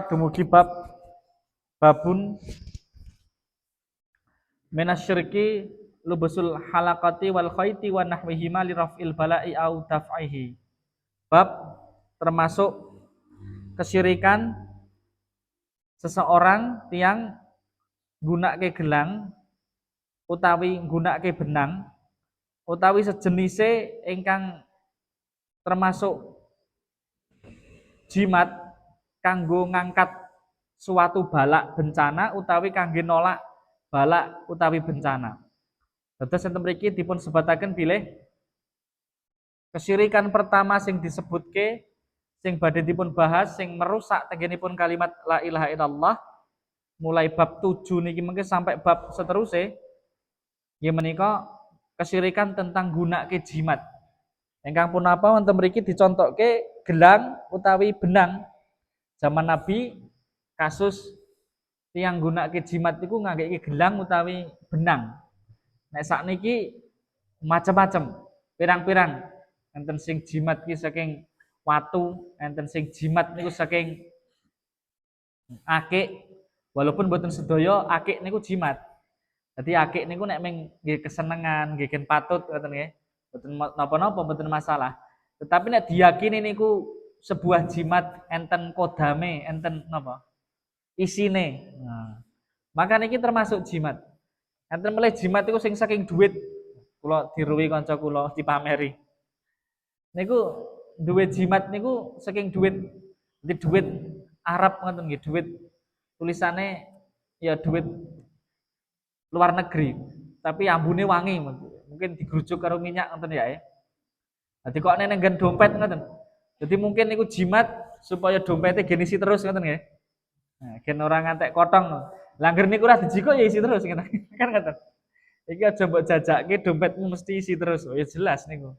Dumugi babun minasyirki lubusul halakati wal khayti wa nahwihima li raf'il bala'i au daf'ihi. Bab termasuk kesyirikan seseorang yang gunake gelang utawi gunake benang utawi sejenise ingkang termasuk jimat kanggo ngangkat suatu balak bencana utawi kangge nolak balak utawi bencana. Dados enten mriki dipun sebataken bilih kesyirikan pertama sing disebutke sing badhe dipun bahas sing merusak tenggenipun kalimat la ilaha illallah mulai bab 7 niki mungkin sampai bab seterusnya nggih menika kesyirikan tentang gunake jimat. Ingkang punapa wonten mriki dicontokke gelang utawi benang. Zaman Nabi kasus tiyang gunake jimat niku nganggeke gelang utawi benang. Nek sakniki macam-macam, pirang-pirang. Enten sing jimat ki saking watu, enten sing jimat niku saking akik. Walaupun mboten sedaya akik niku jimat. Jadi akik niku nek meng nggih kesenengan, nggih gen patut ngoten nggih. Mboten napa-napa, mboten masalah. Tetapi nek diyakini niku sebuah jimat enten kodame, enten napa? Isine. Nah, maka niki termasuk jimat. Enten melih jimat iku sing saking duit. Kula diruwi kanca kula dipameri. Niku duwe jimat niku saking duit. Jadi duit Arab ngoten nggih, duit tulisane ya duit luar negeri. Tapi ambune wangi, mungkin digrujuk karo minyak ngoten ya. Dadi kok nek nggen dompet ngoten. Jadi mungkin niku jimat supaya dompetnya gen isi terus ngoten nggih. Nah, gen ora ngantek kotong. Langger niku ora dijikuk ya isi terus ngoten. Kan ngoten. Iki aja mbok jajake dompetmu mesti isi terus. Oh ya jelas niku.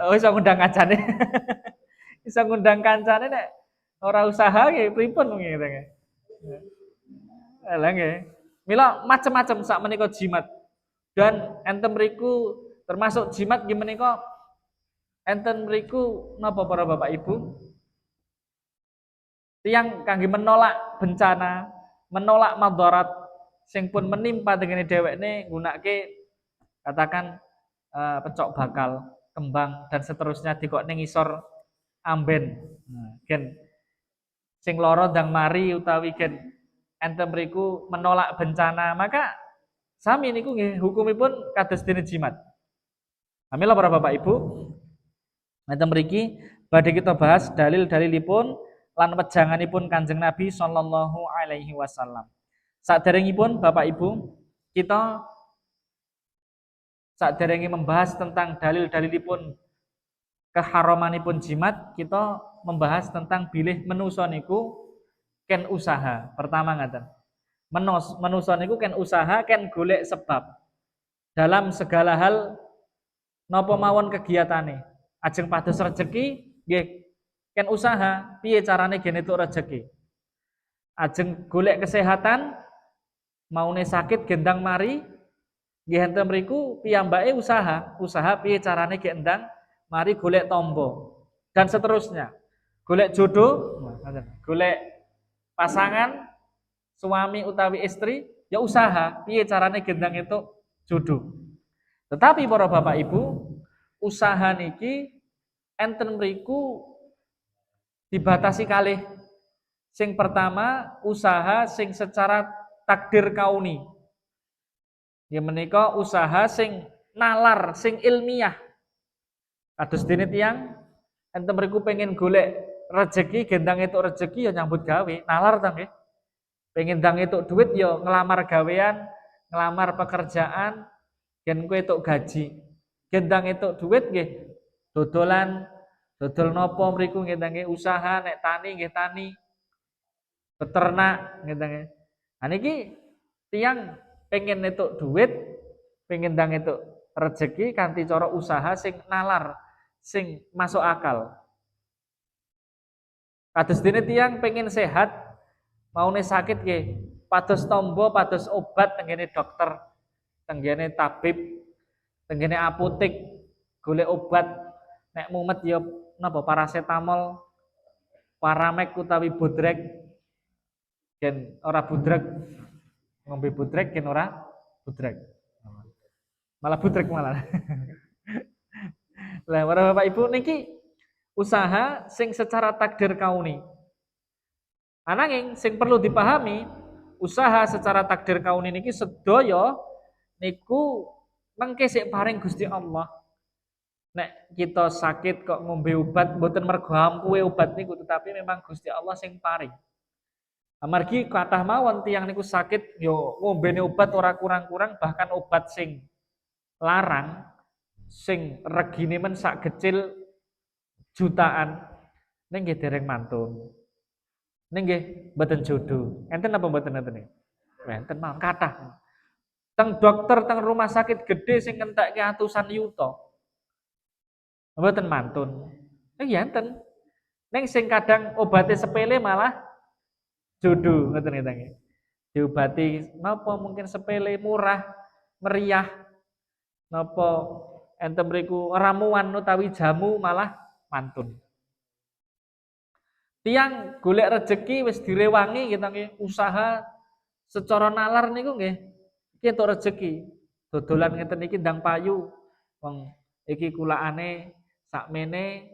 Oh iso ngundang kancane. Iso ngundang kancane nek ora usaha nggih pripun ngene nggih. Lah nggih. Mila macam-macam sak menika jimat. Dan enten mriku termasuk jimat nggih menika enten mriku napa para Bapak Ibu? Tiyang kangge menolak bencana, menolak madarat sing pun menimpa dengan dhewekne nggunakake katakan pecok bakal, kembang dan seterusnya dikok ning ngisor amben. Nah, gen sing lara ndang mari utawi gen enten mriku menolak bencana, maka sami niku nggih hukumipun kados dene jimat. Amila para Bapak Ibu, enten mriki badhe kita bahas dalil-dalilipun lan wejanganipun Kanjeng Nabi sallallahu alaihi wasallam. Saderengipun Bapak Ibu, kita saderenge membahas tentang dalil-dalilipun keharamanipun jimat, kita membahas tentang bilih menusa niku ken usaha. Pertama ngaten. Menusa niku ken usaha, ken golek sebab dalam segala hal napa mawon kegiatane. Ajeng pados rejeki nggih ken usaha, piye carane gen entuk rejeki. Ajeng golek kesehatan, maune sakit gendang mari, nggih enten mriku piyambake usaha piye carane ge endang mari golek tombo dan seterusnya. Golek jodoh, golek pasangan suami utawi istri, ya usaha piye carane gendang entuk jodoh. Tetapi para Bapak Ibu, usaha niki enten mriku dibatasi kalih. Sing pertama, usaha sing secara takdir kauni. Ya menika usaha sing nalar, sing ilmiah. Kados dene tiyang enten mriku pengen golek rejeki, gendang entuk rejeki ya nyambut gawe, nalar ta nggih. Pengen ndang entuk duit ya ngelamar gawean, ngelamar pekerjaan, gen kowe entuk gaji. Gendang entuk duit nggih dodolan, dodol napa mriku nggih usaha, nek tani nggih tani, beternak nggih. Nah niki tiyang pengen entuk duit, pengen ndang entuk rejeki kanthi cara usaha sing nalar, sing masuk akal. Kados dene tiyang pengen sehat, maune sakit nggih, pados tombo, pados obat tenggene dokter, tenggene tabib, tenggene apotek, golek obat, nek mumet ya napa parasetamol, paramek utawi budrek ken ora budrek, ngombe budrek ken ora budrek. Malah budrek malah. Lah para Bapak Ibu niki usaha sing secara takdir kauni. Ananging sing perlu dipahami, usaha secara takdir kauni niki sedaya niku mengke sik paring Gusti Allah. Nek kita sakit kok ngombe obat mboten mergo ampuhe obat niku, tetapi memang Gusti Allah sing paring. Amargi kathah mawon tiyang niku sakit yo ngombene obat ora kurang-kurang, bahkan obat sing larang sing regine men sak kecil jutaan ning nggih dereng mantun. Ning nggih mboten jodoh. Enten apa mboten enten niki? Enten mawon kathah. Teng dokter teng rumah sakit gede sing ngentekke atusan yuta. Mboten mantun. Ya enten. Ning sing kadang obate sepele malah jodoh ngoten nggih. Diobati napa mungkin sepele murah, meriah. Napa enten mriku ramuan utawi jamu malah mantun. Tiang golek rejeki wis direwangi kita nggih, usaha secara nalar niku nggih iki entuk rejeki. Dodolan ngeten iki ndang payu. Wong iki kulaane sakmene,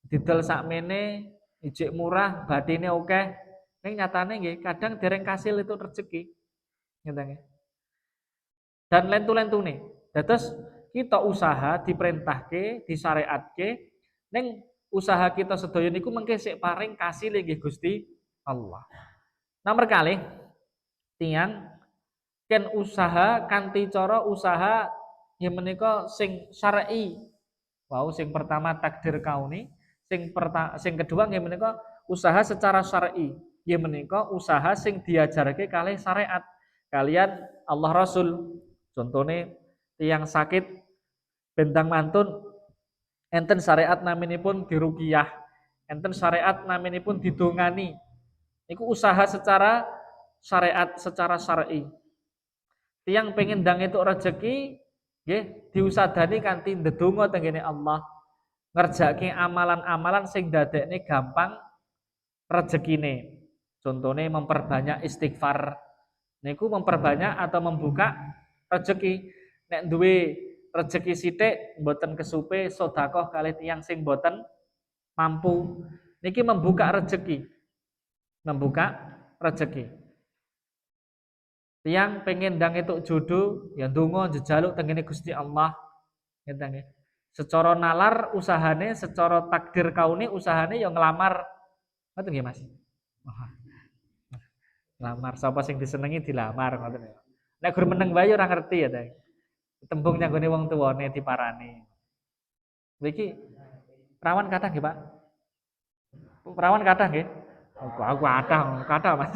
didol sakmene, ijik murah, bathine akeh. Ning nyatane nggih kadang dereng kasil itu rejeki. Ngeten nggih. Dan lentu-lentune. Dados kita usaha diperintahke, disyariatke ning usaha kita sedaya niku mengke sik paring kasih nggih Gusti Allah. Nomor kalih tiyang ken usaha kanthi cara usaha nggih menika sing syar'i. Wau sing pertama takdir kauni, sing kedua nggih menika usaha secara syar'i. Nggih menika usaha sing diajarke kalih syariat kalian Allah Rasul. Contone tiyang sakit bentang mantun enten syariat naminipun diruqyah, enten syariat naminipun didongani. Niku usaha secara syariat, secara syar'i. Tiyang pengen ndang entuk rejeki nggih diusadani kanthi ndedonga tenggene Allah. Ngerjake amalan-amalan sing dadekne gampang rejekine. Contone memperbanyak istighfar. Niku memperbanyak atau membuka rejeki. Nek duwe rejeki sithik mboten kesupe sedekah kalih tiyang sing mboten mampu. Niki membuka rejeki. Membuka rejeki. Tiyang pengen ndang entuk jodoh ya ndonga njejaluk tengene Gusti Allah. Ngeten nggih. Secara nalar usahane, secara takdir kauni usahane ya nglamar. Ngoten nggih Mas. Lamar sapa sing disenengi dilamar ngoten ya. Nek gur meneng wae ora ngerti ya ta. Tembung nyanggone wong tuwane diparani. Niki perawan kathah nggih, Pak? Perawan kathah nggih? Aku kathah Mas.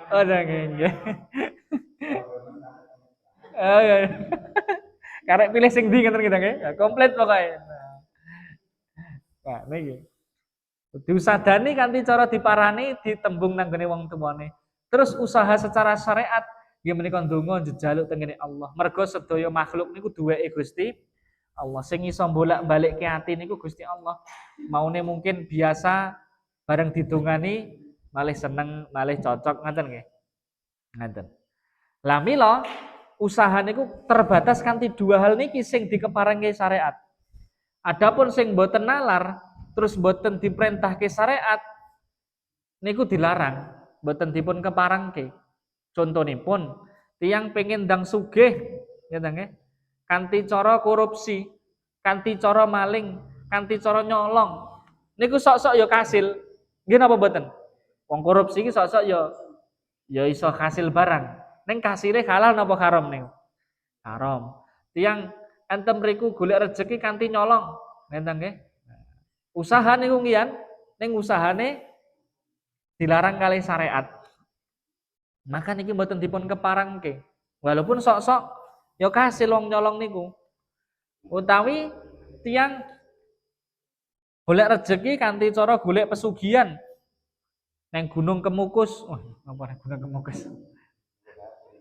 Oh, nggih. Oh, iya. Karek pilih sing ndi ngoten kita nggih. Komplit pokoke. Nah, niki. Diusadani kanthi cara diparani ditembung nanggone wong tuwane. Terus usaha secara syariat nggih menika ndonga njejaluk tengene Allah. Mergo sedaya makhluk niku duweke Gusti Allah. Sing iso bolak-balikke ati niku Gusti Allah. Maune mungkin biasa bareng didongani malih seneng, malih cocok ngoten nggih. Ngoten. Lah mila usaha niku terbatas kanthi dua hal niki sing dikeparengi syariat. Adapun sing boten nalar terus boten diperintahke syariat niku dilarang, boten dipun keparengke. Contonipun tiyang pengen ndang sugih ngeten nggih. Kanthi cara korupsi, kanthi cara maling, kanthi cara nyolong. Niku sok-sok ya kasil. Nggih napa boten? Wong korupsi iki sok-sok ya iso kasil barang. Ning kasile halal napa haram niku? Haram. Tiyang enten mriku golek rejeki kanthi nyolong, ngeten nggih. Usaha niku ngian, ning usahane dilarang kalih syariat. Maka niki mboten dipun keparengke. Walaupun sok-sok ya kasil wong nyolong niku. Utawi tiyang golek rejeki kanthi cara golek pesugihan neng Gunung Kemukus. Wah, apa Gunung Kemukus?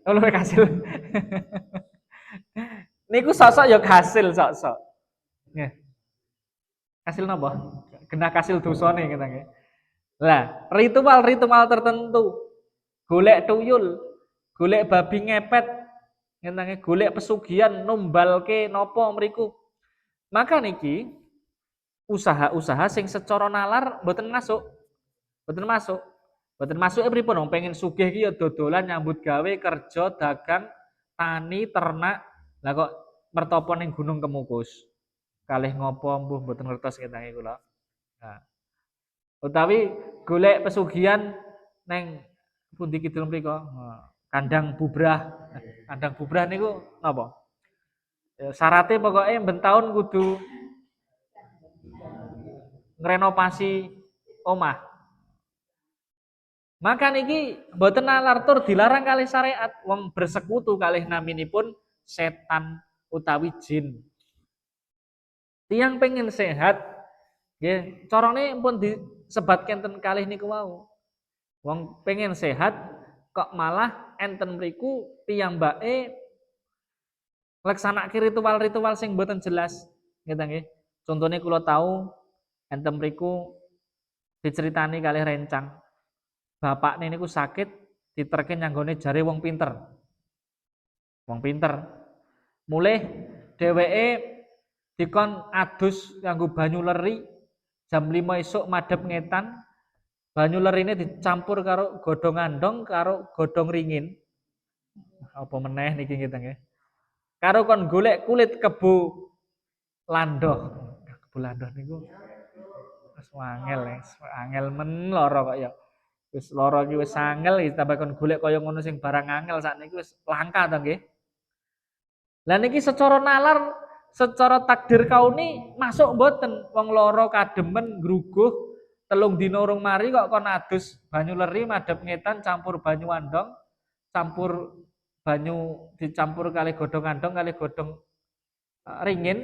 Kalau kasil. Niku sok-sok ya kasil sok-sok. Nggih. Kasil napa? Genah kasil dosane ngene nggih. Lah, ritual-ritual tertentu, golek tuyul, golek babi ngepet, ngene nggih, golek pesugihan, numbalke napa mriku. Maka niki usaha-usaha sing secara nalar mboten masuk. Mboten masuk. Mboten masuk pripun wong pengen sugih ki ya dodolan, nyambut gawe, kerja, dagang, tani, ternak. Lah kok mertapa ning Gunung Kemukus. Kalih ngopo mbuh mboten ngertos ngetangi kula. Nah, utawi golek pesugihan neng pundi kidul mriku. Kandang bubrah. Kandang bubrah niku napa? Ya, syaratnya pokoknya ben taun kudu ngrenovasi omah. Maka niki mboten nalar tur dilarang kalih syariat wong bersekutu kalih naminipun setan utawi jin. Tiang pengen sehat nggih, carane pun disebat kenten kalih niku wau. Wong pengen sehat kok malah enten mriku piyambake nglaksanake ritual-ritual sing mboten jelas. Ngeten nggih. Contone kula tahu enten mriku diceritani kalih rencang. Bapakne niku sakit diterke nyanggone jare wong pinter. Wong pinter. Mulih dheweke dikon adus nganggo banyu leri jam 5 esuk madhep ngetan. Banyu lerine dicampur karo godhong andong karo godhong ringin. Apa meneh niki ngeten nggih. Karo kon golek kulit kebo landoh. Kebo landoh niku wis angel men lara kok ya. Wis lara iki wis angel tambah kon golek kaya ngono sing barang angel sakniki wis langka to nggih. Lah niki secara nalar, secara takdir kauni masuk mboten wong lara kademen ngruguh telung dina urung mari kok kon adus banyu leri madhep ngetan campur banyu andong, campur banyu dicampur kali godhong andong kali godhong ringin.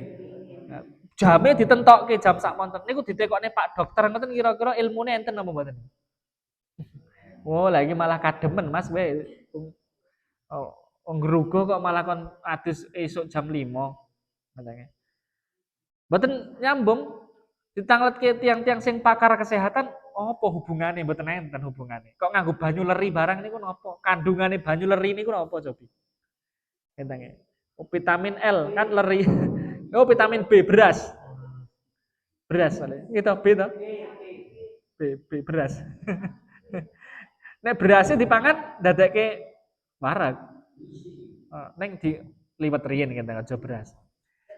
Jame ditentokke jam sak monten niku ditekokne Pak Dokter ngoten kira-kira ilmune enten apa mboten? Oh, lagi malah kademen Mas we. Oh, ngruguh kok malah kon adus esuk jam 5. Katanya. Mboten nyambung ditangletke tiang-tiang sing pakar kesehatan apa hubungane mboten enten hubungane. Kok nganggo banyu leri barang niku napa? Kandungane banyu leri niku napa cobi? Ngeten oh, vitamin L kan leri. Oh, vitamin B beras. Beras itu B to? B beras. Nek berasnya dipangan dadekke warak. Neng diliwet riyen ngene aja beras.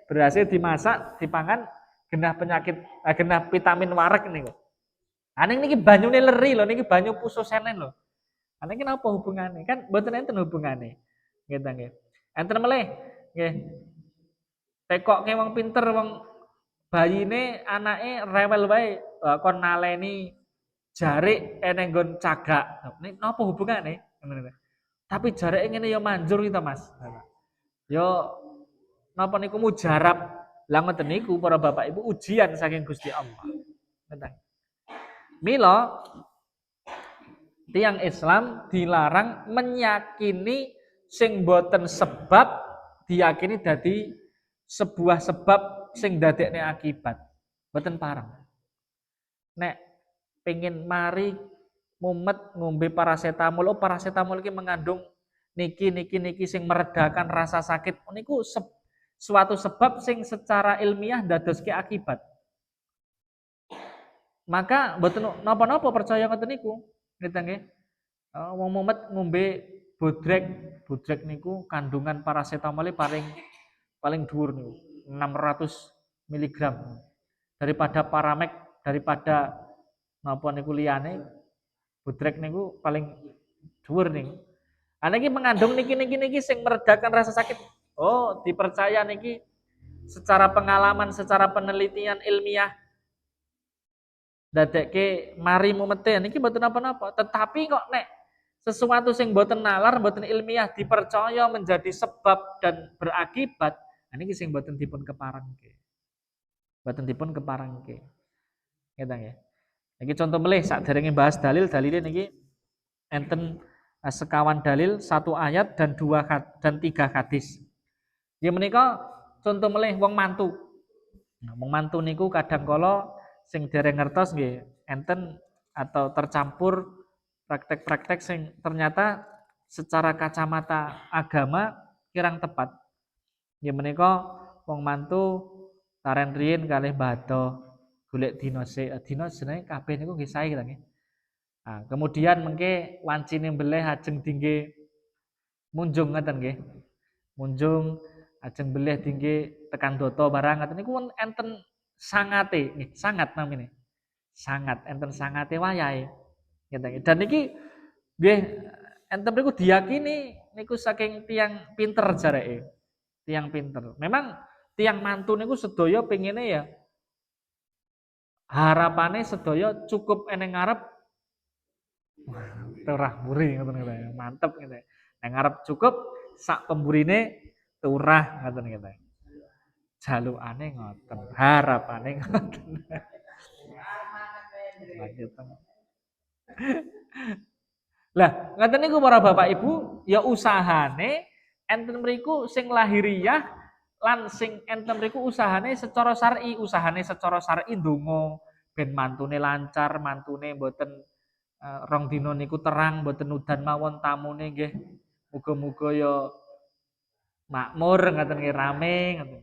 Berasnya dimasak, dipangan genah penyakit, genah vitamin warak niku. Aneh niki banyune leri lho, niki banyu pusosenen lho. Aneh napa hubungane? Kan mboten enten hubungane. Ngeten nggih. Enten melih nggih. Tekokke wong pinter wong bayine anake rewel wae kon naleni jarik eneng nggon cagak. Nek napa hubungane? Tapi jarake ngene ya manjur to, Mas. Ya napa niku mujarab. Lah ngoten niku para bapak ibu ujian saking Gusti Allah. Ngeten. Mila tiang Islam dilarang menyakini sing boten sebab diyakini dadi sebuah sebab sing dadekne akibat. Boten parang. Nek pengen mari mumet ngombe parasetamol, oh parasetamol iki mengandung niki sing meredakan rasa sakit. Niku suatu sebab sing secara ilmiah dadoske akibat. Maka mboten napa-napa percaya ngoten niku. Ngeten nggih. Wong mumet ngombe bodrek niku kandungan parasetamol paling dhuwur niku 600 miligram daripada Paramek, daripada napa niku liyane bodrek niku paling dhuwur niku. Niki mengandung niki sing meredakan rasa sakit. Oh, dipercaya niki secara pengalaman, secara penelitian ilmiah dadekke mari mumete niki mboten napa-napa. Tetapi kok nek sesuatu sing mboten nalar, mboten ilmiah dipercaya menjadi sebab dan berakibat, niki sing mboten dipun keparengke. Mboten dipun keparengke. Ngeten nggih. Niki contoh melih sakderenge bahas dalil-dalile niki enten sekawan dalil, 1 ayat dan 3 hadis. Ya menika contoh melih wong mantu. Wong mantu niku kadang kala sing dereng ngertos nggih enten atau tercampur praktek-praktek sing ternyata secara kacamata agama kirang tepat. Nggih menika wong mantu taren riyin kalih Mbah golek dina jenenge kabeh niku nggih sae kita nggih. Nah, kemudian mengke wancine mbeleh ajeng dingge munjung ngoten nggih. Munjung ajeng mbeleh dingge tekan data barang ngoten niku enten sangate nggih, sangat namine. Sangat enten sangate wayahe. Ngeten nggih. Dan niki nggih enten mriku diyakini niku saking tiyang pinter jareke. Tiyang pinter. Memang tiyang mantu niku sedaya pengine ya harapane sedaya cukup eneng ngarep turah mburi ngoten nggih. Mantep gitu. Nang ngarep cukup sak pemburine turah ngoten gitu. Jalukane ngoten, harapane ngoten. Lanjut. Lah, ngoten niku para Bapak Ibu, ya usahane enten mriku sing lahiriah lan sing enten mriku usahane secara syar'i ndonga ben mantune lancar, mantune mboten rong dina niku terang, mboten udan mawon tamune nggih. Muga-muga ya makmur ngoten nggih rame ngoten.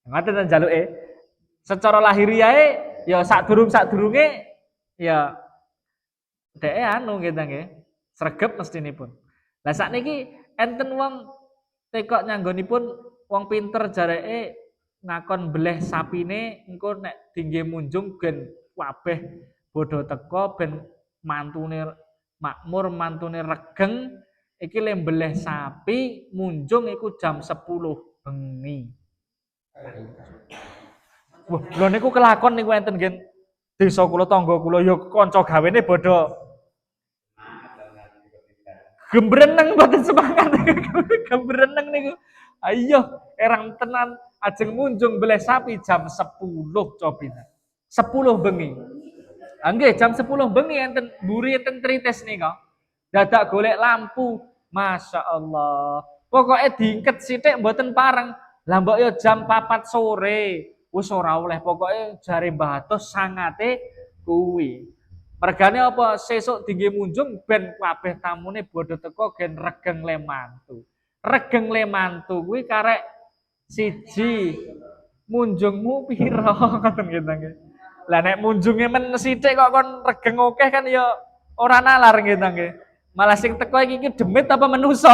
Ngoten ta njaluke. Secara lahiriahe ya sadurunge ya dheke anu kita nggih, sregep mestinipun. Lah sakniki enten wong tekok nyanggonipun wong pinter jareke ngakon bleh sapine engko nek dingge munjung gen kabeh bodho teka ben mantune makmur, mantune regeng iki le mbeleh sapi munjung iku jam 10 bengi. Wah, lho niku kelakon niku enten nggih. Desa kula tangga kula ya kanca gawene bodho gembreneng mboten semangat gembreneng niku. Ayo erang tenan ajeng munjung beleh sapi jam 10 cobina. 10 bengi. Ah nggih jam 10 bengi enten mburi enten tritis nika. Dadak golek lampu. Masya Allah. Pokoknya diingket sithik mboten pareng. Lah mbok yo jam 4 sore. Wis ora oleh pokoke jare Mbah Atos sangate kuwi. Mergane apa sesuk dingge munjung ben kabeh tamune bodho teko gen regeng le mantu. Regeng le mantu kuwi karek siji munjungmu pira ngoten nggih. Lah nek munjunge men sithik kok kon regeng akeh kan ya ora nalar nggih. Malah sing teko iki demit apa menusa.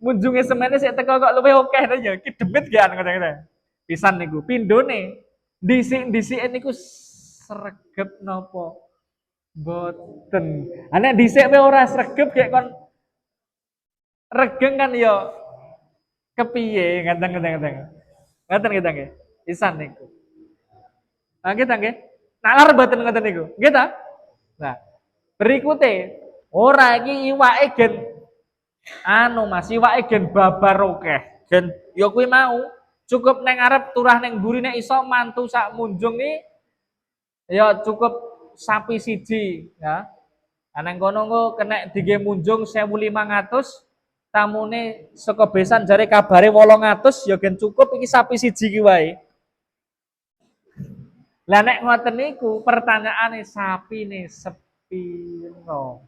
Munjunge semene sik teko kok luwih akeh ya iki demit gian ngoten. Pisan niku pindhone dhisik-dhisike niku sregep napa boten. Nek dhisik kowe ora sregep gek kon regeng kan ya kepiye ngeten. Ngoten kita nggih. Pisan niku. Nah kita nggih. Nalar boten ngoten niku. Nggih ta? Nah, berikute ora iki iwake gen anu Mas, iwake gen babar akeh. Gen ya kuwi mau cukup neng arep turah neng mburi nek iso mantu sak munjung iki ya cukup sapi siji ya. Nang kono engko kena dige munjung 1.500 tamune saka besan jare kabare 800 ya gen cukup iki sapi siji ki wae. Lah nek ngoten niku pertanyaane sapine sepiro?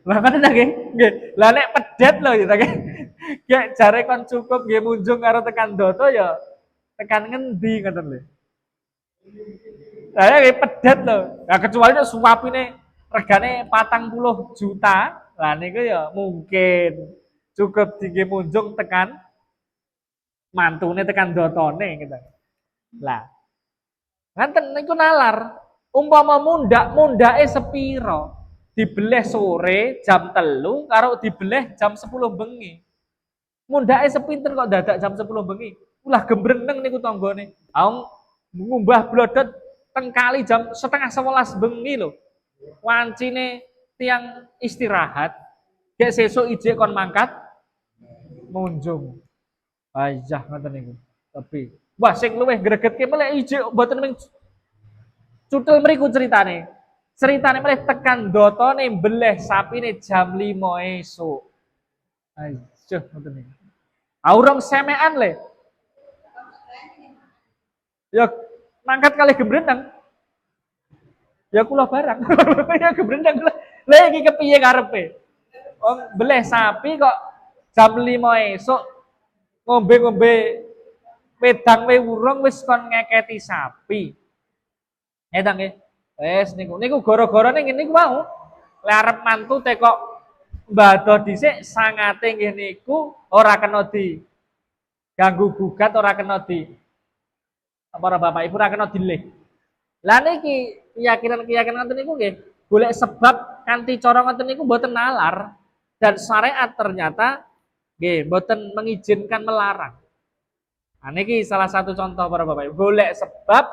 Lah kan nggih, nggih. Lah nek pedet lho ya nggih. Gek jare kon cukup nggih munjung karo tekan doto ya tekan ngendi ngoten lho. Saya pedet loh. Nah, kecuali nek suapine regane 40 juta, lah niku ya mungkin cukup tinggi munjung tekan mantune tekan dotone gitu. Lah, nganten niku nalar. Umpama mundake sepiro? Dibeleh sore jam 3 karo dibeleh jam 10 bengi. Mundake sepinten kok dadak jam 10 bengi. Ulah gembreneng niku tanggane. Aung ngumbah blodot teng kali jam setengah 11 bengi lho. Wancine tiang istirahat, gek sesuk ijek kon mangkat munjung. Ayah ngoten niku. Tapi wah sing luwih gregetke melek ijek mboten ming cutul mriku ceritane. Ceritane meleh tekan dotone mbeleh sapine jam 5 esuk. Ayah ngoten niku. Aurang semean le. Ya mangkat kali gembrendang. Ya kula barang. Ya gembrendang kula. Lah iki kepiye karepe? Wong beleh sapi kok jam 5 esuk ngombe-ngombe wedang we urung wis kon ngeketi sapi. Edang nggih. Wes niku gara-garane ngene niku mau. Le arep mantu tekok mbado dhisik sangate nggih niku ora kena di ganggu gugat, ora kena di para bapak ibu ora kena dilih. Lah niki keyakinan-keyakinan ngoten niku nggih golek sebab kanthi cara ngoten niku mboten nalar dan syariat ternyata nggih mboten mengizinkan melarang. Nah niki salah satu contoh para bapak ibu golek sebab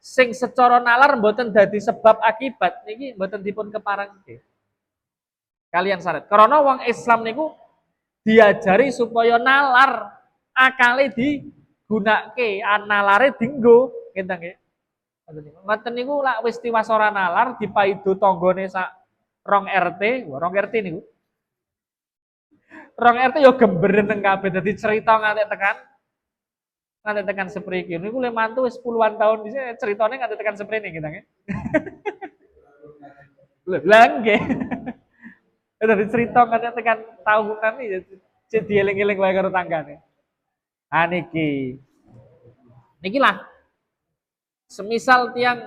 sing secara nalar mboten dadi sebab akibat niki mboten dipun keparengke. Kalian syariat. Karena wong Islam niku diajari supaya nalar akale digunakake, nalare dienggo, ngeten nggih. Ngoten niku lak wis tiwas ora nalar dipaido tanggane sak 2 RT, 2 RT niku. 2 RT ya gembereneng kabeh dadi cerita nganti tekan sepriki. Niku le mantu wis puluhan tahun dhisik ceritane nganti tekan seprene kita nggih. Lah nggih. Dadi cerita nganti tekan tahunan iki cek dieling-eling wae karo tanggane. Ah niki. Niki lah semisal tiang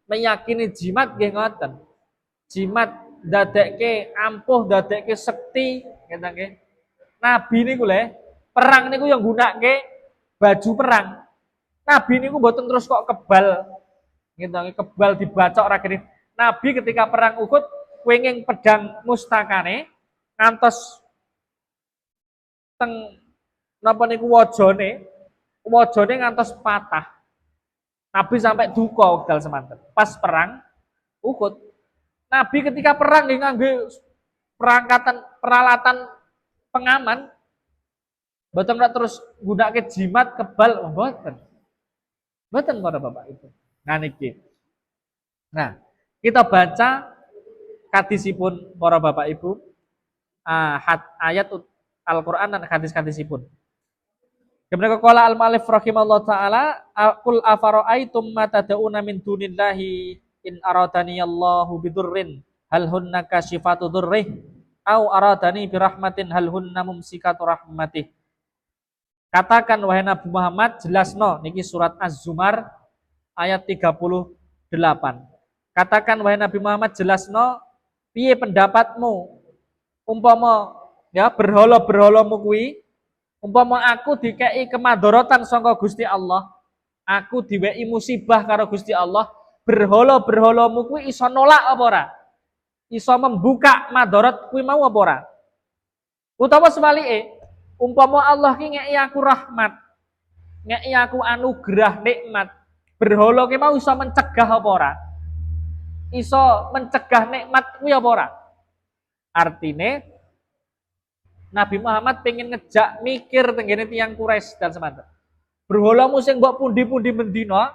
meyakini jimat nggih ngoten. Jimat dadekke ampuh, dadekke sekti, ngeten nggih. Nabi niku le perang niku yang gunake baju perang. Nabi niku mboten terus kok kebal. Ngeten kebal dibacok ra geni. Nabi ketika perang Uhud wenging pedang mustakane ngantos teng napa niku wajane ngantos patah. Nabi sampai duka wekdal semanten. Pas perang Uhud, Nabi ketika perang nggih ngangge peralatan pengaman, mboten terus gunake jimat kebal, mboten. Mboten para Bapak Ibu. Nah niki. Nah, kita baca hadisipun para Bapak Ibu, ayat Al-Qur'an dan hadis-hadisipun. Kemudian qala al-mu'allif rahimallahu taala qul afara'aitum ma tad'una min dunillahi in aradaniyallahu bidurrin hal hunna kasyifatu dzurrih au aradani birahmatin hal hunna mumsikatu rahmatih. Katakan wahai Nabi Muhammad jelasno niki surat Az-Zumar ayat 38. Katakan wahai Nabi Muhammad jelasno piye pendapatmu umpama ya berhala-berhalamu kuwi umpama aku dikei kemadorotan sangka Gusti Allah, aku diweki musibah karo Gusti Allah, berhala-berhalamu kuwi iso nolak apa ora? Iso membuka madorot kuwi mau apa ora? Utawa sebalike, umpama Allah ki ngeki aku rahmat, ngeki aku anugerah nikmat, berhala ki mau iso mencegah apa ora? Iso mencegah nikmat kuwi apa ora? Artine Nabi Muhammad pengen ngejak mikir tenggene tiyang Quraisy dan semanten. Berhalamu sing mbok pundi-pundi mendina,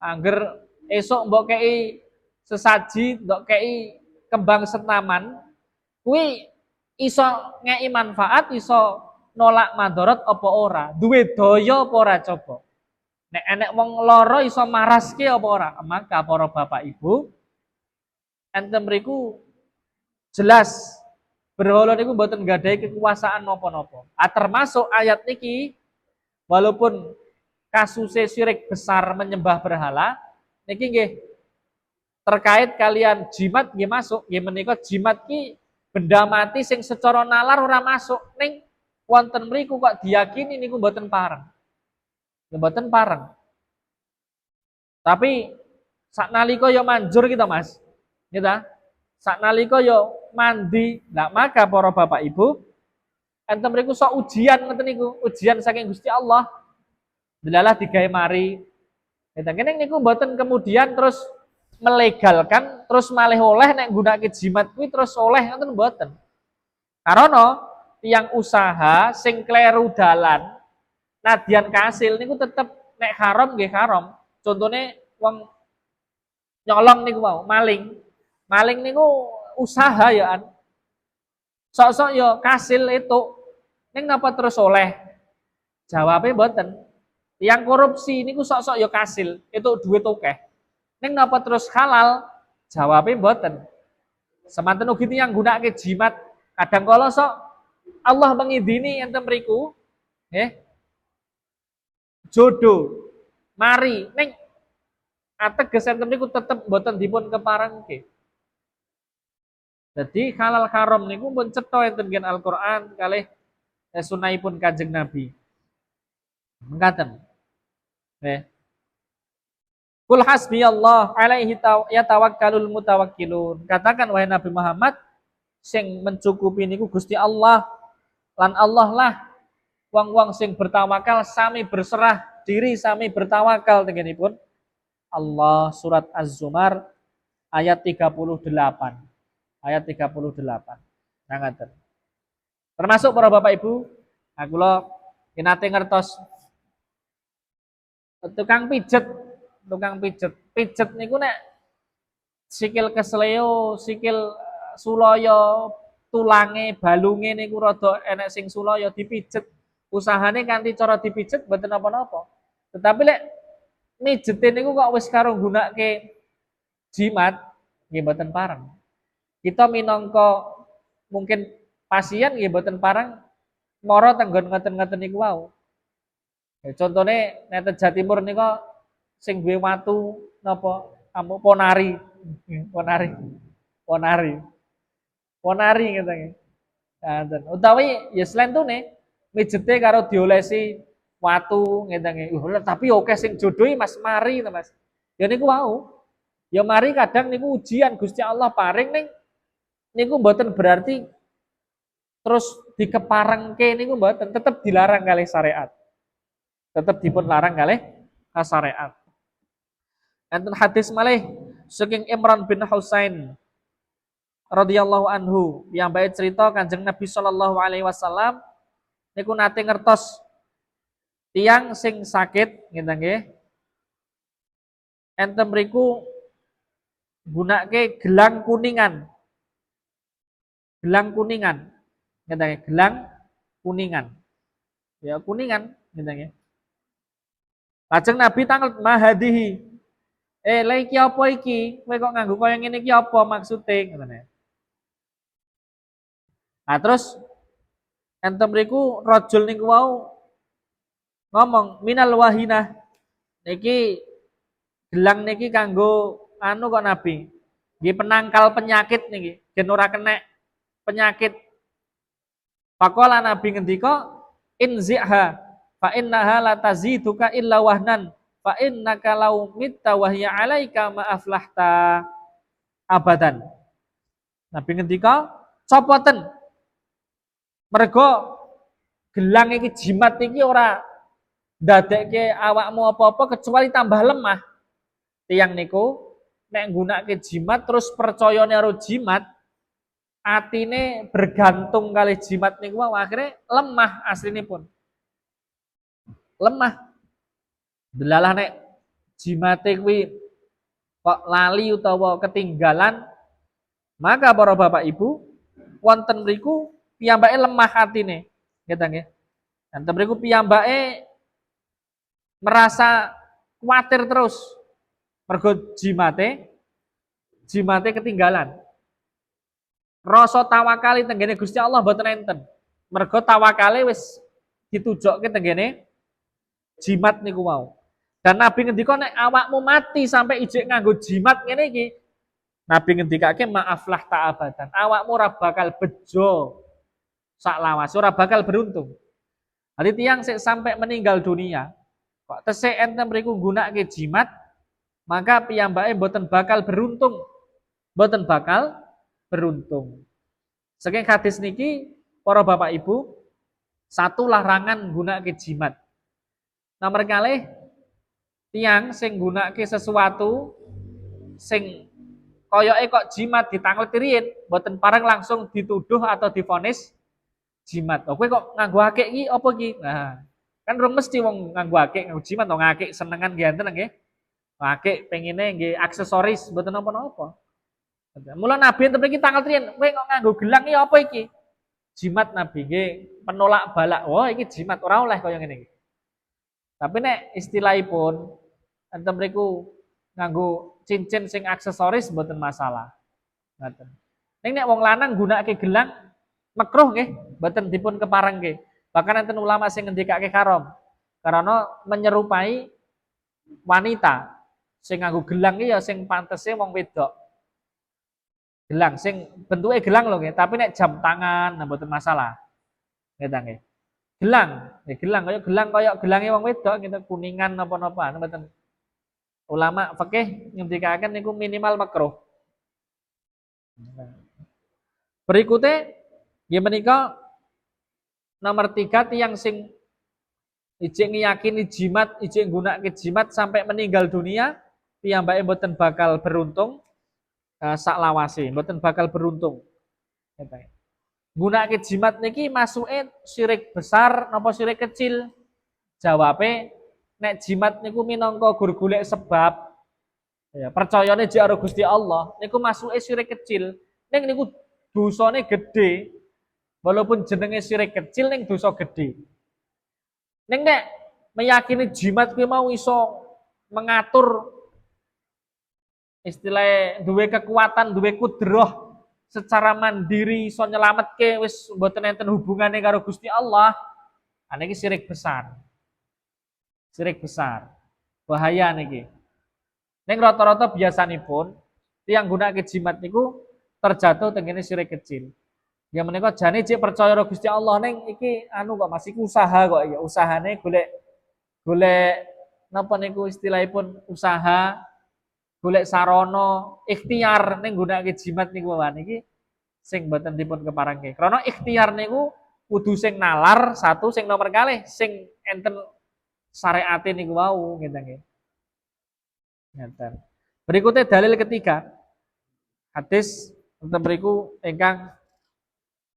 angger esok mbok kei sesaji, mbok kei kembang setaman, kuwi iso ngei manfaat, iso nolak madharat apa ora? Duwe daya apa ora coba? Nek enek wong lara iso maraske apa ora? Maka para bapak ibu enten mriku jelas berhala niku mboten nggadahi kekuasaan napa-napa. Termasuk ayat niki walaupun kasusnya syirik besar menyembah berhala niki nggih terkait kalian jimat nggih masuk nggih menika jimat ki benda mati sing secara nalar ora masuk ning wonten mriku kok diyakini niku mboten pareng. Mboten pareng. Tapi saknalika ya manjur kita Mas. Nggih ta? Saknalika ya mandi. Nah, maka para Bapak Ibu, enten mriku sok ujian ngoten niku, ujian saking Gusti Allah. Delalah digawe mari. Ngeten kene niku mboten kemudian terus melegalkan terus malih oleh nek nggunakake jimat kuwi terus oleh ngoten mboten. Karena tiyang usaha sing kleru dalan nadyan kasil niku tetep nek haram nggih haram. Contone wong nyolong niku mau, maling. Maling niku usaha ya an. Sok-sok ya kasil itu. Ning napa terus oleh? Jawabe mboten. Tiang korupsi niku sok-sok ya kasil, itu duit akeh. Ning napa terus halal? Jawabe mboten. Semanten ugi tiyang gunakake jimat, kadang kala sok Allah mengidini enten mriku nggih jodoh mari ning ateges enten niku tetep mboten dipun keparengke. Jadi halal haram niku pun cetha enten gen Al-Qur'an kalih sunahipun Kanjeng Nabi. Mengkaten. Nggih. Kul hasbiyallah alaihi yatawakkalul mutawakkilun. Katakan wahai Nabi Muhammad, sing mencukupi niku Gusti Allah lan Allah lah wong-wong sing bertawakal sami berserah diri sami bertawakal tengenipun Allah surat Az-Zumar ayat 38. Ayat 38. Nah ngaten. Termasuk para Bapak Ibu, aku lo nate ngertos tukang pijet, pijet niku nek sikil kesleo, sikil sulaya, tulange, balunge niku rada enek sing sulaya dipijet. Usahane kanthi cara dipijet mboten napa-napa. Tetapi lek mijete niku kok wis karo gunake jimat, nggih mboten pareng. Kita minangka mungkin pasien nggih mboten pareng mara tenggon ngoten-ngoten niku wau. Ya, contone neten Jawa Timur nika sing duwe watu napa ponari. Ponari ngeten nggih. Nah, utawi ya slentune mijete karo diolesi watu ngeten nggih. Tapi oke sing jodohi Mas mari to Mas. Ya niku wau. Ya mari kadang niku ujian Gusti Allah paring ning niku mboten berarti terus dikeparengke niku mboten, tetep dilarang kalih syariat. Tetep dipun larang kalih syariat. Enten hadis malih saking Imran bin Husain radhiyallahu anhu yang baik cerita Kanjeng Nabi sallallahu alaihi wasallam niku nate ngertos tiang sing sakit ngeten nggih. Enten mriku gunake gelang kuningan. Gelang kuningan. Ngeten nggih, gelang kuningan. Ya kuningan ngeten nggih. Lajeng Nabi tanglet mahadihi. Lha iki apa iki? Kowe kok nganggo kaya ngene iki apa maksude? Ngoten. Nah terus enten mriku rajul niku wau ngomong minal wahinah. Niki gelang niki kanggo anu kok Nabi. Nggih penangkal penyakit niki, gen ora kenek penyakit. Faqala Nabi ngendika inziha fa innaha la taziduka illa wahnan fa innaka law mitta wa hiya alaika ma aflahta abadan. Nabi ngendika copoten mergo gelang iki jimat iki ora ndadekke awakmu apa-apa kecuali tambah lemah. Tiyang niku nek nggunakake jimat terus percayane karo jimat atine bergantung kali jimat niku akhirnya lemah aslinipun. Lemah. Delalah nek jimate kuwi kok lali utawa ketinggalan, maka para Bapak Ibu wonten mriku piyambake lemah atine. Ngeten nggih. Wonten mriku piyambake merasa kuatir terus mergo jimate ketinggalan. Rasa tawakali tenggene Gusti Allah mboten enten. Mergo tawakale wis ditujokke tenggene jimat niku wau. Dan Nabi ngendika nek awakmu mati sampai ijek nganggo jimat ngene iki, Nabi ngendikake maaflah ta'abadan. Awakmu ora bakal bejo sak lawas, ora bakal beruntung. Jadi tiang sampai meninggal dunia, kok tesih enten mriku nggunakake jimat, maka piyambake mboten bakal beruntung. Mboten bakal beruntung. Saking hadis niki para Bapak Ibu, satu larangan nggunakake jimat. Nomor kalih tiang sing nggunakake sesuatu sing koyoke kok jimat ditanglet riyin, mboten pareng langsung dituduh atau divonis jimat. Kowe kok nganggo akik iki apa iki? Nah, kan rung mesti wong nganggo akik, nganggo jimat to ngakik senengan nggih enten nggih. Akik pengine nggih aksesoris mboten napa-napa. Mula Nabi enten mriki tanglet riyin, kowe kok nganggo gelang iki apa iki? Jimat Nabi nggih penolak balak. Oh iki jimat ora oleh kaya ngene iki. Tapi nek istilahipun enten mriku nganggo cincin sing aksesoris mboten masalah. Ngoten. Ning nek wong lanang gunakake gelang makruh nggih, mboten dipun keparengke. Bahkan enten ulama sing ngendikake haram. Karena menyerupai wanita sing nganggo gelang iki ya sing pantese wong wedok. Gelang sing bentuke gelang lho nggih, tapi nek jam tangan nah mboten masalah. Nggih nggih. Gelang, ya gelang kaya gelange wong wedok gitu, kuningan napa-napa mboten. Ulama fikih ngendikaken niku minimal makruh. Berikutnya nggih menika nomor 3 tiyang sing ijek ngiyakini jimat, ijek nggunakake jimat sampai meninggal dunia, piyambake mboten bakal beruntung sak lawase, mboten bakal beruntung. Nggunakake jimat niki masuke syirik besar napa syirik kecil? Jawabe nek jimat niku minangka gur golek sebab ya percayane jek karo Gusti Allah niku masuke syirik kecil. Ning niku dosane gede. Walaupun jenenge syirik kecil ning dosa gede. Ning nek meyakini jimat kuwi mau iso mengatur istilah duwe kekuatan, duwe kudroh secara mandiri iso nyelametke wis mboten enten hubungane karo Gusti Allah. Niki syirik besar. Syirik besar. Bahaya niki. Ning rata-rata biasanipun tiyang gunakake jimat niku terjatuh tengene syirik kecil. Ya menika jane cek percaya karo Gusti Allah ning iki anu kok Mas iku usaha kok ya usahane golek golek napa niku istilahipun usaha golek sarana ikhtiar ning gunakake jimat niku niki sing mboten dipun keparengke. Krana ikhtiar niku kudu sing nalar satu sing nomor kalih sing enten syariate niku wau ngeten nggih. Ngeten. Berikutnya dalil ketiga. Hadis enten mriku ingkang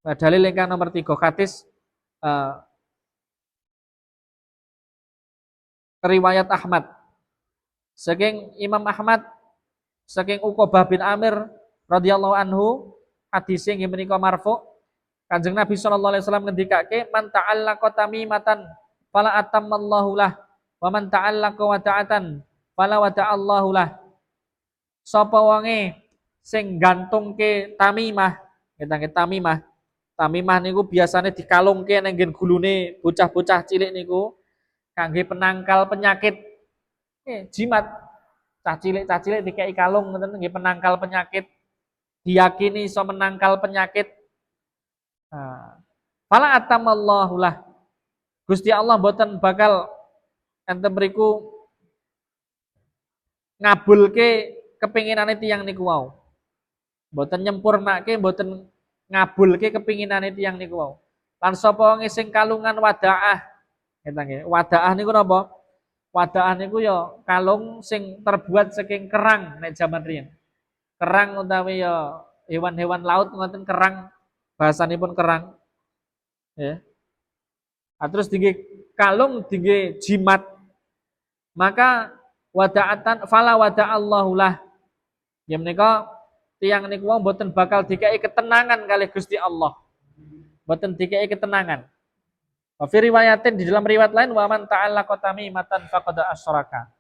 dalil ingkang nomor 3 hadis riwayat Ahmad. Saking Imam Ahmad saking Uqbah bin Amir radhiyallahu anhu hadis inggih menika marfu. Kanjeng Nabi sallallahu alaihi wasallam ngendikake man ta'allaqa tamimatan fala atammallahu lah wa man ta'allaqa wada'atan fala wada'allahu lah. Sapa wonge sing gantungke tamimah, nggih tamimah. Tamimah niku biasanya dikalungke nang nggen gulune bocah-bocah cilik niku kangge penangkal penyakit. Jimat. Cah cilik dikai kalung ngoten nggih penangkal penyakit. Diyakini iso menangkal penyakit. Fala atamallahu lah. Gusti Allah mboten bakal enten mriku ngabulke kepinginane tiyang niku wau. Mboten nyempurnake, mboten ngabulke kepinginane tiyang niku wau. Lan sapa sing kalungan wadaah. Ngeten nggih. Wadaah niku napa? Wadaah niku ya kalung sing terbuat saking kerang nek jaman riyen. Kerang utawi ya hewan-hewan laut ngoten kerang bahasanipun kerang. Ya. Terus tinggi kalung tinggi jimat. Maka wada'atan fala wada'allahu lah. Ya menika tiyang niku wong mboten bakal dikai ketenangan kali Gusti Allah. Mboten dikai ketenangan. Wa fi riwayatin di dalam riwayat lain wa man ta'allaqa tamimatan faqad asyraka.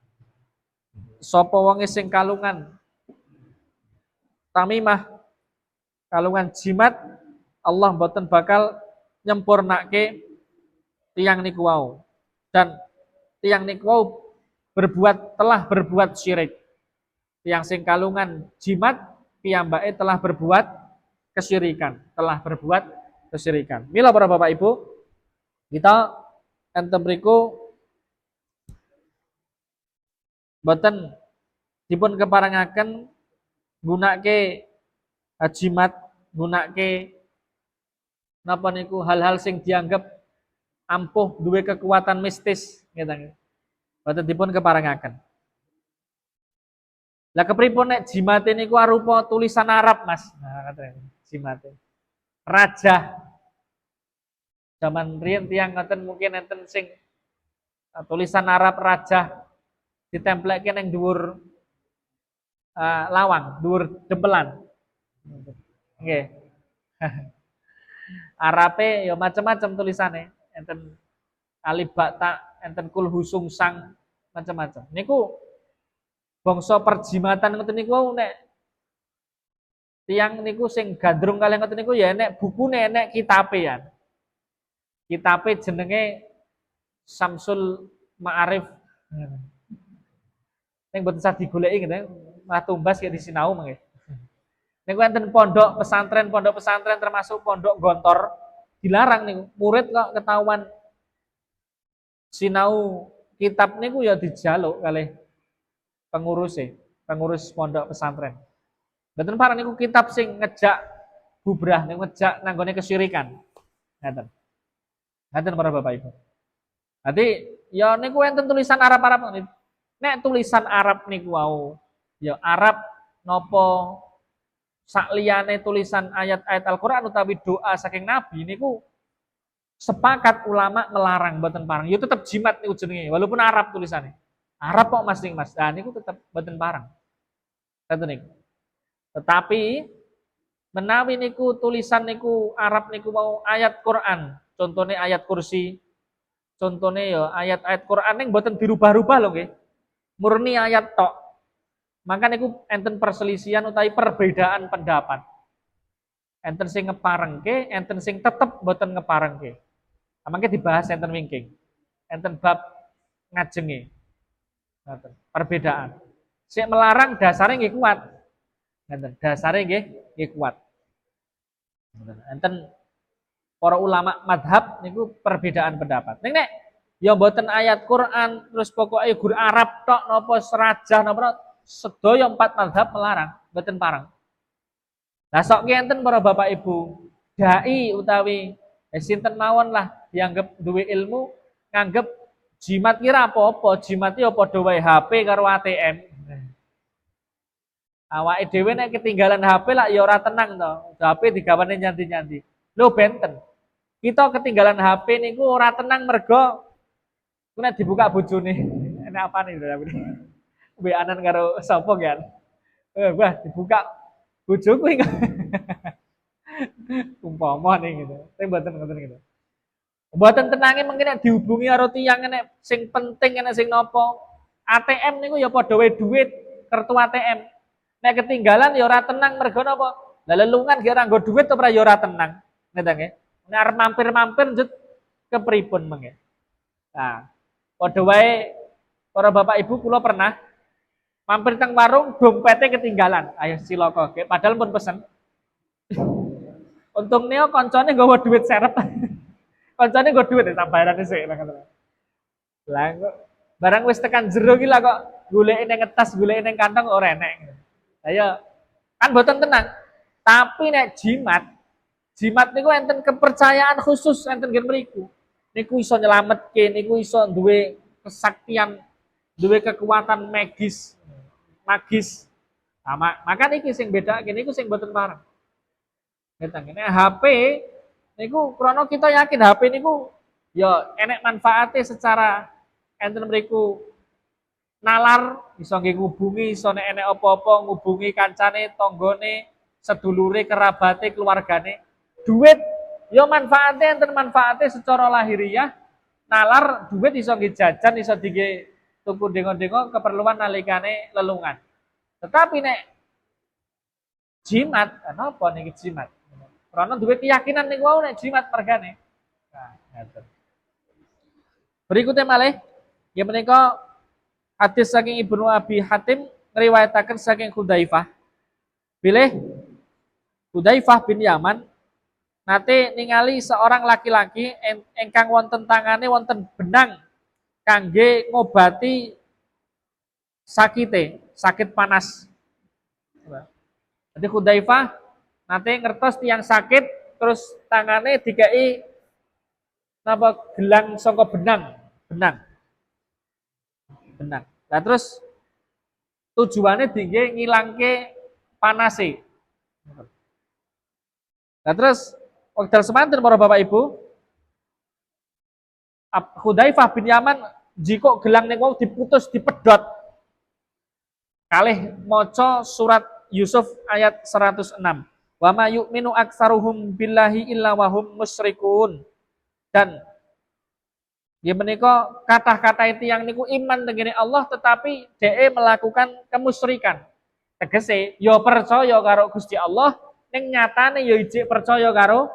Sapa wonge sing kalungan tamimah kalungan jimat Allah mboten bakal nyempurnake tiyang niku wau. Dan tiyang niku wau telah berbuat syirik. Tiyang sing kalungan jimat piyambake telah berbuat kesyirikan, Mila para Bapak Ibu, kita enten mriku boten dipun keparengaken gunake jimat, gunake napa niku hal-hal sing dianggap ampuh duwe kekuatan mistis ngeten. Boten dipun keparengaken. Lah kepripun nek jimate niku arupa tulisan Arab, Mas? Nah, katanya jimate. Raja. Zaman riyen tiyang ngoten mungkin enten sing tulisan Arab raja ditempleke ning dhuwur lawang, dhuwur dempelan. Nggih. Arabe ya macam-macam tulisane. Enten alif ba ta, enten kul husung sang macam-macam. Niku bangsa perjimatan ngoten niku nek tiyang niku sing gandrung kalih ngoten niku ya nek bukune nek kitabe ya. Kitabe jenenge Samsul Ma'arif. Ning mboten usah digoleki ngene, malah tumbas ya disinau mengke. Niku enten pondok pesantren termasuk pondok Gontor dilarang niku. Murid kok ketahuan sinau kitab niku ya dijaluk kalih pengurus pondok pesantren. Mboten parang niku kitab sing ngejak bubrah, niku ngejak nanggone kesyirikan. Ngaten. Ngaten para Bapak Ibu. Nanti ya niku enten tulisan Arab-Arab. Nek tulisan Arab niku wau, ya Arab napa sakliyane tulisan ayat-ayat Al-Qur'an utawi doa saking Nabi niku sepakat ulama melarang mboten parang. Ya tetep jimat niku jenenge walaupun Arab tulisannya. Arab kok Mas ning Mas. Nah niku tetep mboten parang. Ngoten niku. Tetapi menawi niku tulisan niku Arab niku mau ayat Quran, contohnya ayat kursi, contohnya ya ayat-ayat Quran yang mboten dirubah-rubah lho nggih. Murni ayat tok. Maka niku enten perselisihan utawi perbedaan pendapat. Enten sing ngeparengke, enten sing tetep mboten ngeparengke. Mangke dibahas enten wingking. Enten bab ngajenge. Perbedaan. Sik melarang dasare nggih kuat. Enten dasare nggih kuat. Enten para ulama madhab niku perbedaan pendapat. Ning nek ya mboten ayat Quran terus pokoknya guru Arab tok napa serajah napa sedaya 4 madhab melarang, mboten parang. Lah sok enten para Bapak Ibu dai utawi sinten mawon lah dianggap duwe ilmu nganggep jimat kira apa-apa, jimat ya padha wae HP karo ATM. Awake dhewe nek ketinggalan HP lah ya ora tenang to. HP digawane nyanti-nyanti. Lho benten. Kita ketinggalan HP niku ora tenang mergo nek dibuka bojone. Enak apane lho aku. WA-an karo sapa kan? Wah, dibuka bojoku iki. Umpama ning gitu. Tapi mboten ngoten gitu. Mboten tenange mengki nek dihubungi karo tiyang nek sing penting nek sing napa. ATM niku ya padha wae duit, kartu ATM. Nek ketinggalan ya ora tenang mergo napa? Lah lelungan ge ora nggo duit ora ya ora tenang. Ngeten nggih. Nek arep mampir-mampir njut kepripun mengke. Nah, padha wae para Bapak Ibu kula pernah mampir teng warung dompetnya ketinggalan. Ayo cilaka ge padahal pun pesen. Untungnya koncone nggawa duit serep. Koncone nggo duit tak bayarane sik ngoten. Lah barang wis tekan jero ki lah kok goleki ning tas, goleki ning kantong ora enek. Ayo kan mboten tenang. Tapi nek jimat niku enten kepercayaan khusus enten ngen mriku. Niku iso nyelametke, niku iso duwe kesaktian, duwe kekuatan magis. Nah, maka niki sing bedake niku sing mboten pareng. Ngeten HP niku krana kita yakin HP niku ya enek manfaate secara enten mriku nalar iso nggih ngubungi, iso nek enek apa-apa ngubungi kancane, tanggane, sedulure, kerabate, keluargane. Duit ya manfaate enten manfaate secara lahiriah. Nalar duit iso nggih jajan, iso dige tuku dengo-dengo keperluan nalikane lelungan. Tetapi nek jimat, napa niki jimat? Karena duwe keyakinan niku wau nek jimat mergane. Nah, ngaten. Berikutnya malih ya menika hadis saking Ibnu Abi Hatim ngriwayataken saking Hudzaifah. Bilih Hudzaifah bin Yaman nate ningali seorang laki-laki ingkang wonten tangane wonten benang kangge ngobati sakit panas. Jadi Hudzaifah nate ngertos tiang sakit terus tangane dikai napa gelang saka benang. Nah terus tujuannya tinggi ngilangke panase. Nah terus wekdal semanten para Bapak Ibu Hudzaifah bin Yaman jika gelang ning wong diputus dipedhot. Kalih maca surat Yusuf ayat 106. Wa ma yu'minu aktsaruhum billahi illa wa hum musyrikun. Dan Nggih menika kathah-kathah tiyang niku iman tengene Allah tetapi dhek melakukan kemusyrikan. Tegese ya percaya karo Gusti Allah ning nyatane ya ijik percaya karo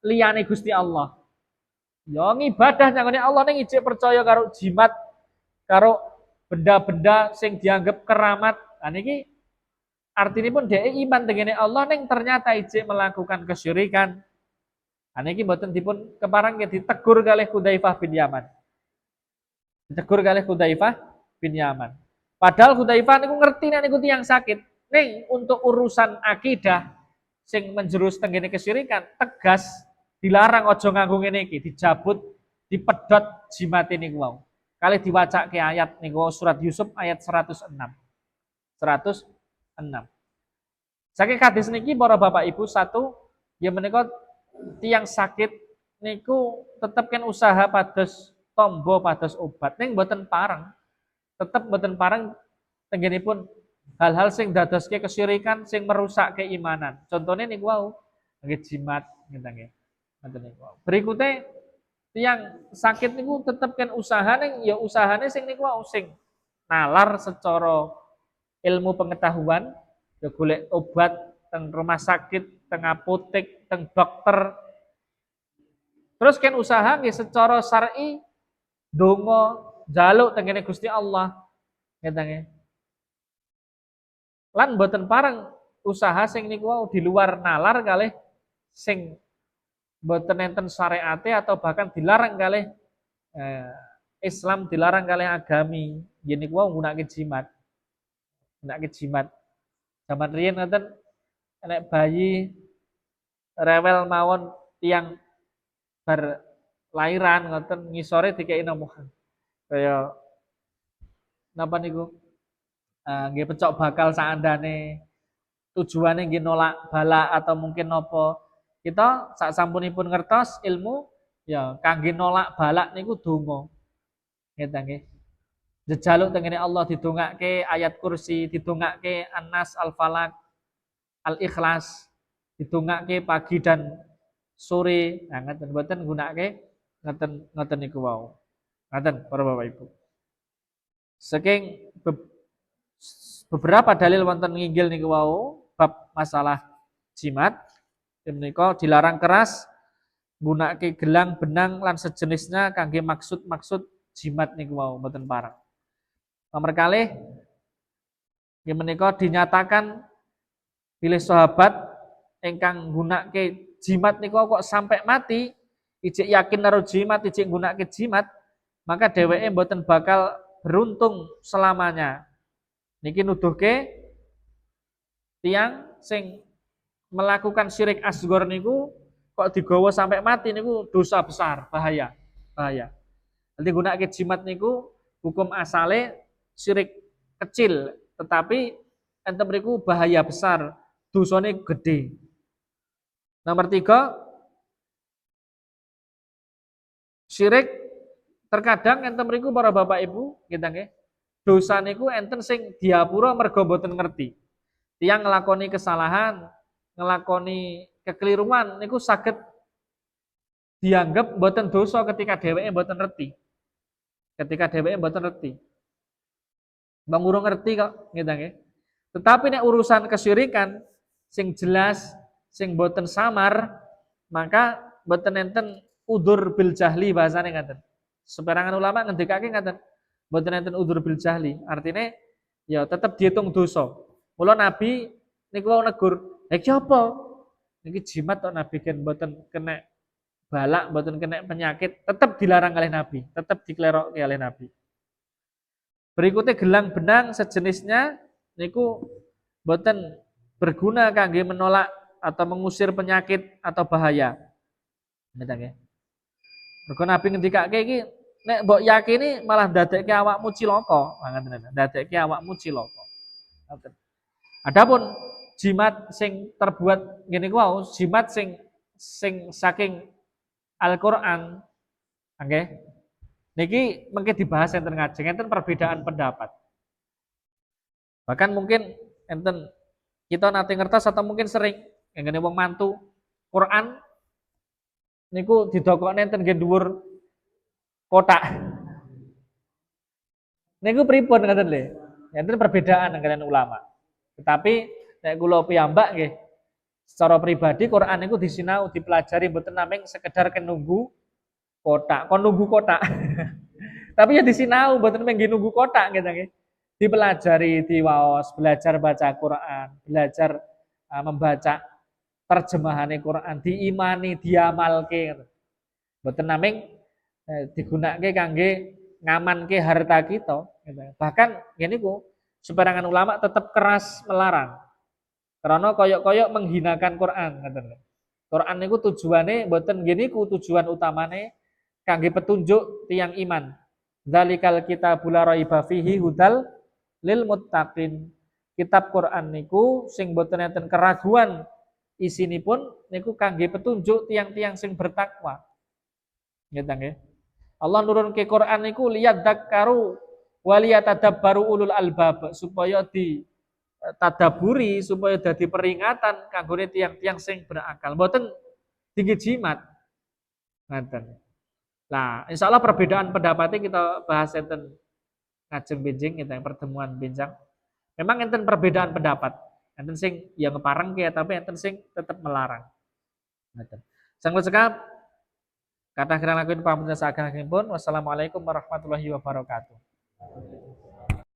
liyane Gusti Allah. Ya ngibadah nang Allah ning ijik percaya karo jimat, karo benda-benda sing dianggap keramat. Nah niki artinipun dhek iman tengene Allah ning ternyata ijik melakukan kesyirikan. Nah niki mboten dipun keparang ditegur kalih Hudzaifah bin Yaman. Ditegur kalih Hudzaifah bin Yaman. Padahal Hudzaifah niku ngerti nek niku tiyang sakit. Ning untuk urusan akidah sing menjerus tenggene kesyirikan tegas dilarang aja nganggo ngene iki, dijabut, dipedhot jimate niku wau. Kali diwacake ayat niku surat Yusuf ayat 106. 106. Saking hadis niki para Bapak Ibu satu ya menika tiyang sakit niku tetep kan usaha pados tombo pados obat ning mboten pareng. Tetep mboten pareng tenggenipun hal-hal sing dadoske kesyirikan sing merusak keimanan. Contohnya niku wau nggih jimat ngeten nggih. Ngoten niku wau. Berikute tiyang sakit niku tetep kan usaha ning ya usahane sing niku wau sing nalar secara ilmu pengetahuan ya golek obat teng rumah sakit, teng apotek, teng dokter. Terus kan usaha nggih secara syar'i donga njaluk tengene Gusti Allah. Ngeten nggih. Lan mboten pareng usaha sing niku wau di luar nalar kalih sing mboten enten syariate atau bahkan dilarang kalih Islam, dilarang kalih agami. Yen niku wau nggunakake jimat. Nggunakake jimat. Zaman riyen ngoten nek bayi rewel mawon tiyang bar lairan ngoten ngisore dikei nomohan. Kaya napa niku? Nggih pecok bakal saandane tujuane nggih nolak bala atau mungkin napa. Kita sak sampunipun ngertos ilmu ya kangge nolak balak niku donga. Ngeten nggih. Jejaluk tengene Allah didongake ayat kursi, didongake An-Nas, Al-Falaq, Al-Ikhlas, didongake pagi dan sore. Nah ngeten mboten nggunakake ngoten niku wau. Ngaten para Bapak Ibu. Saking beberapa dalil wonten nginggil niku wau bab masalah jimat menika dilarang keras nggunakake gelang, benang lan sejenisnya kangge maksud-maksud jimat niku wau mboten pareng. Nomor kalih nggih menika dinyatakan bilih sahabat ingkang nggunakake jimat niku kok sampai mati, ijik yakin karo jimat, ijik nggunakake jimat, maka dheweke mboten bakal beruntung selamanya. Niki nuduhke tiang sing melakukan syirik asghar niku kok digawa sampai mati niku dosa besar, bahaya. Bahaya. Nanti gunakake jimat niku hukum asale syirik kecil, tetapi enten mriku bahaya besar, dosane gede. Nomor 3, syirik terkadang enten mriku para Bapak Ibu, kita nggih. Dosa niku enten sing diapura mergo mboten ngerti. Tiang ngelakoni kesalahan, ngelakoni kekeliruan niku saged dianggap mboten dosa ketika dheweke mboten ngerti. Ketika dheweke mboten ngerti. Bang urung ngerti kok, ngeten nggih. Tetapi nek urusan kesyirikan sing jelas, sing mboten samar, maka mboten enten udzur bil jahli bahasane ngaten. Seperangan ulama ngendikake ngaten. Mboten enten udzur bil jahli, artine ya tetep diitung dosa. Mula Nabi niku wau negur, "Lha iki apa? Niki jimat tok Nabi kan mboten kena balak, mboten kena penyakit, tetep dilarang oleh Nabi, tetep diklerokke oleh Nabi." Berikutnya gelang benang sejenisnya niku mboten berguna kangge menolak atau mengusir penyakit atau bahaya. Ngeten nggih. Mergo Nabi ngendikake iki nek mbok yakini malah ndadekke awakmu cilaka, ngoten ndadekke awakmu cilaka. Ngoten. Adapun jimat sing terbuat ngene ku wau, jimat sing saking Al-Qur'an nggih. Niki mungkin dibahas enten ngajeng, enten perbedaan pendapat. Bahkan mungkin enten kita nate ngertos atau mungkin sering ngene wong mantu Quran niku didokokne enten nggih dhuwur kotak. Niku pripun ngoten lho. Enten perbedaan kalian ulama. Tetapi nek kula piyambak nggih secara pribadi Quran niku disinau, dipelajari mboten namung sekedar kenunggu kotak, kon nunggu kotak. Tapi ya disinau mboten namung nunggu kotak gitu nggih. Dipelajari, diwaos, belajar baca Quran, belajar membaca terjemahan Quran, diimani, diamalke ngoten. Mboten namung digunakake kangge ngamanke harta kita gitu. Bahkan ngene niku sebarangan ulama tetap keras melarang. Karena koyok-koyok menghinakan Quran ngoten. Quran niku tujuane mboten nggih niku tujuan utamane kangge petunjuk tiang iman. Dzalikal kitabul la raiba fihi hudal lil muttaqin. Kitab Quran niku sing boten enten keraguan isinipun niku kangge petunjuk tiang-tiang sing bertakwa. Nggih nggih. Allah nurunke Quran niku liyadzakkaru wa liyatadabbaru ulul albab supaya di tadaburi supaya dadi peringatan kanggone tiang-tiang sing berakal. Mboten tinggi jimat. Ngoten. Nah, insyaallah perbedaan pendapatnya kita bahas enten ngajeng benjing kita yang pertemuan bincang. Memang enten perbedaan pendapat. Enten sing ya ngepareng ya tapi enten sing tetap melarang. Ngoten. Sang sekap kata kira lakuin pamungkas pun. Wassalamualaikum warahmatullahi wabarakatuh.